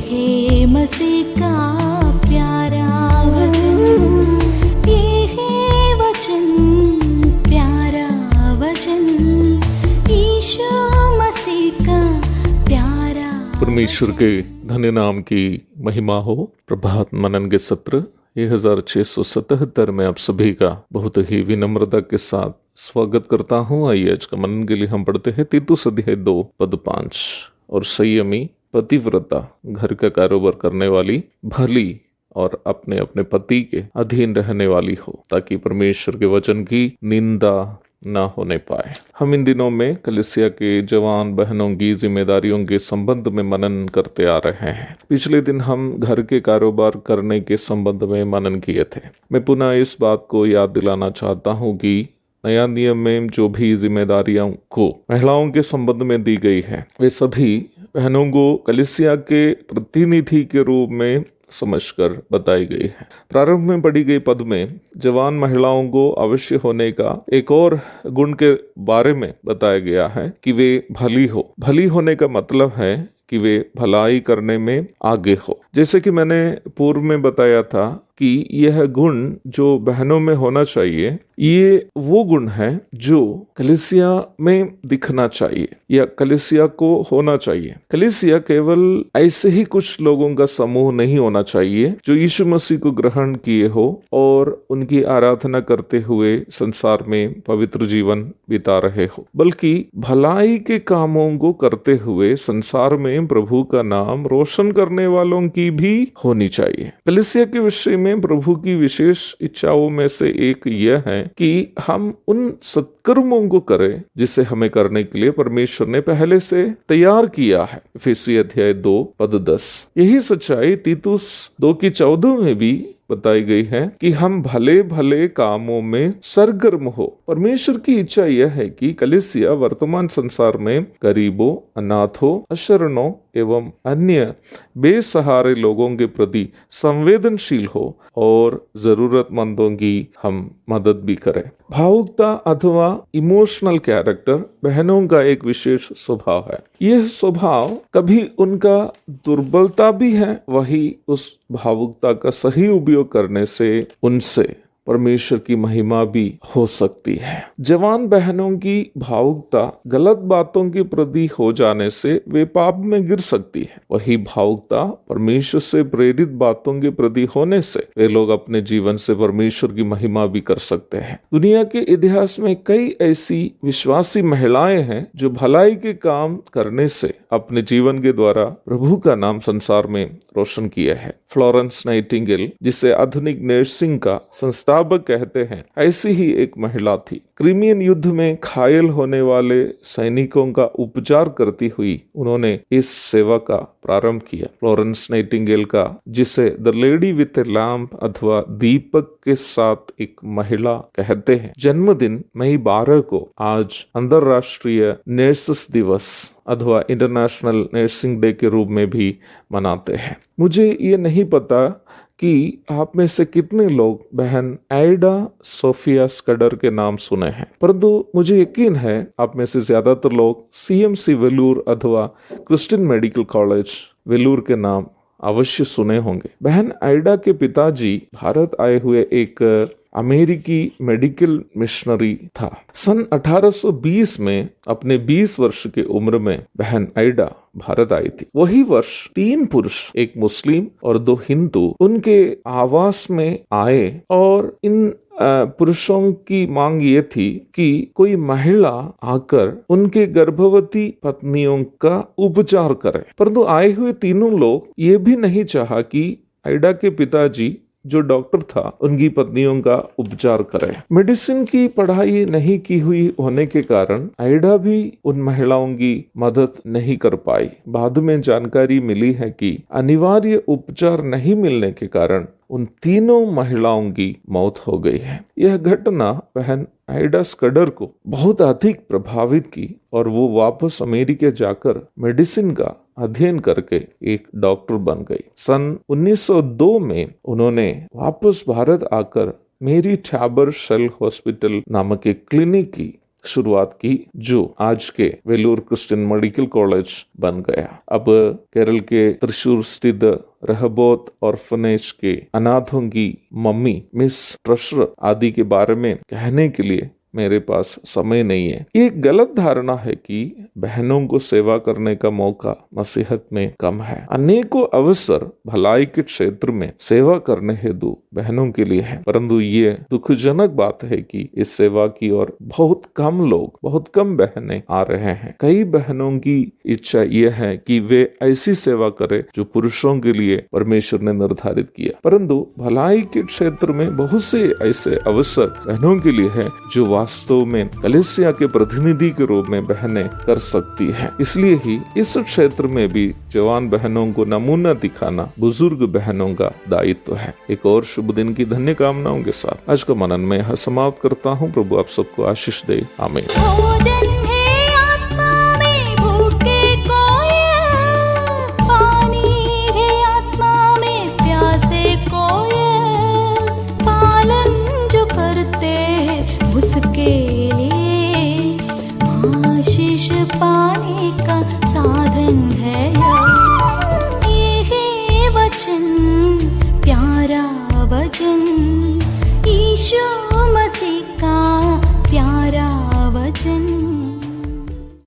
है मसीह का प्यारा वचन, ये है वचन, प्यारा वचन, यीशु मसीह का प्यारा। परमेश्वर के धन्य नाम की महिमा हो। प्रभात मनन के सत्र 1677 में आप सभी का बहुत ही विनम्रता के साथ स्वागत करता हूँ। आइए आज का मनन के लिए हम पढ़ते हैं तीतुस अध्याय 2 पद 5। और संयमी पतिव्रता घर का कारोबार करने वाली, भली और अपने अपने पति के अधीन रहने वाली हो, ताकि परमेश्वर के वचन की निंदा ना होने पाए। हम इन दिनों में कलीसिया के जवान बहनों की जिम्मेदारियों के संबंध में मनन करते आ रहे हैं। पिछले दिन हम घर के कारोबार करने के संबंध में मनन किए थे। मैं पुनः इस बात को याद दिलाना चाहता हूँ कि नया नियम में जो भी जिम्मेदारियों को महिलाओं के संबंध में दी गई है, वे सभी बहनों को कलीसिया के प्रतिनिधि के रूप में समझकर बताई गई है। प्रारंभ में पढ़ी गई पद में जवान महिलाओं को अवश्य होने का एक और गुण के बारे में बताया गया है कि वे भली हो। भली होने का मतलब है कि वे भलाई करने में आगे हो। जैसे कि मैंने पूर्व में बताया था कि यह गुण जो बहनों में होना चाहिए, ये वो गुण है जो कलीसिया में दिखना चाहिए या कलीसिया को होना चाहिए। कलीसिया केवल ऐसे ही कुछ लोगों का समूह नहीं होना चाहिए जो यीशु मसीह को ग्रहण किए हो और उनकी आराधना करते हुए संसार में पवित्र जीवन बिता रहे हो, बल्कि भलाई के कामों को करते हुए संसार में प्रभु का नाम रोशन करने वालों की भी होनी चाहिए। कलीसिया के विषय में प्रभु की विशेष इच्छाओं में से एक यह है कि हम उन सत्कर्मों को करें जिसे हमें करने के लिए परमेश्वर ने पहले से तैयार किया है। इफिसी अध्याय 2 पद 10। यही सच्चाई तीतुस 2:14 में भी बताई गई है कि हम भले भले कामों में सरगर्म हो। परमेश्वर की इच्छा यह है कि कलीसिया वर्तमान संसार में गरीबों, अनाथों, अशरणों एवं अन्य बेसहारे लोगों के प्रति संवेदनशील हो और जरूरतमंदों की हम मदद भी करें। भावुकता अथवा इमोशनल कैरेक्टर बहनों का एक विशेष स्वभाव है। यह स्वभाव कभी उनका दुर्बलता भी है, वही उस भावुकता का सही उपयोग करने से उनसे परमेश्वर की महिमा भी हो सकती है। जवान बहनों की भावुकता गलत बातों के प्रति हो जाने से वे पाप में गिर सकती है। वही भावुकता परमेश्वर से प्रेरित बातों के प्रति होने से वे लोग अपने जीवन से परमेश्वर की महिमा भी कर सकते हैं। दुनिया के इतिहास में कई ऐसी विश्वासी महिलाएं हैं जो भलाई के काम करने से अपने जीवन के द्वारा प्रभु का नाम संसार में रोशन किया है। फ्लोरेंस नाइटिंगेल, जिसे आधुनिक नर्सिंग का संस्थापक कहते हैं, ऐसी ही एक महिला थी। क्रीमियन युद्ध में घायल होने वाले सैनिकों का उपचार करती हुई उन्होंने इस सेवा का प्रारंभ किया। फ्लोरेंस नाइटिंगेल का, जिसे the lady with A lamp अथवा दीपक के साथ एक महिला कहते हैं, जन्मदिन मई 12 को आज अंतरराष्ट्रीय नर्सेस दिवस अथवा इंटरनेशनल नर्सिंग डे के रूप में भी मनाते हैं। मुझे ये नहीं पता कि आप में से कितने लोग बहन एडा सोफिया स्कडर के नाम सुने हैं, परंतु मुझे यकीन है आप में से ज्यादातर लोग CMC वेलूर अथवा क्रिश्चियन मेडिकल कॉलेज वेलूर के नाम अवश्य सुने होंगे। बहन एडा के पिताजी भारत आए हुए एक अमेरिकी मेडिकल मिशनरी था। सन 1820 में अपने 20 वर्ष की उम्र में बहन एडा भारत आई थी। वही वर्ष 3 पुरुष, एक मुस्लिम और 2 हिंदू उनके आवास में आए और इन पुरुषों की मांग ये थी कि कोई महिला आकर उनके गर्भवती पत्नियों का उपचार करे। परंतु आए हुए तीनों लोग ये भी नहीं चाहा कि एडा के पिताजी जो डॉक्टर था उनकी पत्नियों का उपचार करे। मेडिसिन की पढ़ाई नहीं की हुई होने के कारण एडा भी उन महिलाओं की मदद नहीं कर पाई। बाद में जानकारी मिली है कि अनिवार्य उपचार नहीं मिलने के कारण उन तीनों महिलाओं की मौत हो गई है। यह घटना बहन एडा स्कडर को बहुत अधिक प्रभावित की और वो वापस अमेरिका जाकर मेडिसिन का अध्ययन करके एक डॉक्टर बन गई। सन 1902 में उन्होंने वापस भारत आकर मेरी टैबर शेल हॉस्पिटल नामक एक क्लिनिक की शुरुआत की, जो आज के वेलूर क्रिश्चियन मेडिकल कॉलेज बन गया। अब केरल के त्रिशूर स्थित रहबोत ऑर्फनेज के अनाथों की मम्मी मिस ट्रशर आदि के बारे में कहने के लिए मेरे पास समय नहीं है। एक गलत धारणा है कि बहनों को सेवा करने का मौका मसीहत में कम है। अनेकों अवसर भलाई के क्षेत्र में सेवा करने हेतु बहनों के लिए है, परंतु ये दुखजनक बात है कि इस सेवा की ओर बहुत कम लोग, बहुत कम बहनें आ रहे हैं। कई बहनों की इच्छा यह है कि वे ऐसी सेवा करें जो पुरुषों के लिए परमेश्वर ने निर्धारित किया, परंतु भलाई के क्षेत्र में बहुत से ऐसे अवसर बहनों के लिए है जो वास्तव में कलीसिया के प्रतिनिधि के रूप में बहनें कर सकती हैं। इसलिए ही इस क्षेत्र में भी जवान बहनों को नमूना दिखाना बुजुर्ग बहनों का दायित्व है। एक और शुभ दिन की धन्य कामनाओं के साथ आज का मनन में समाप्त करता हूँ। प्रभु आप सबको आशीष दे। आमीन।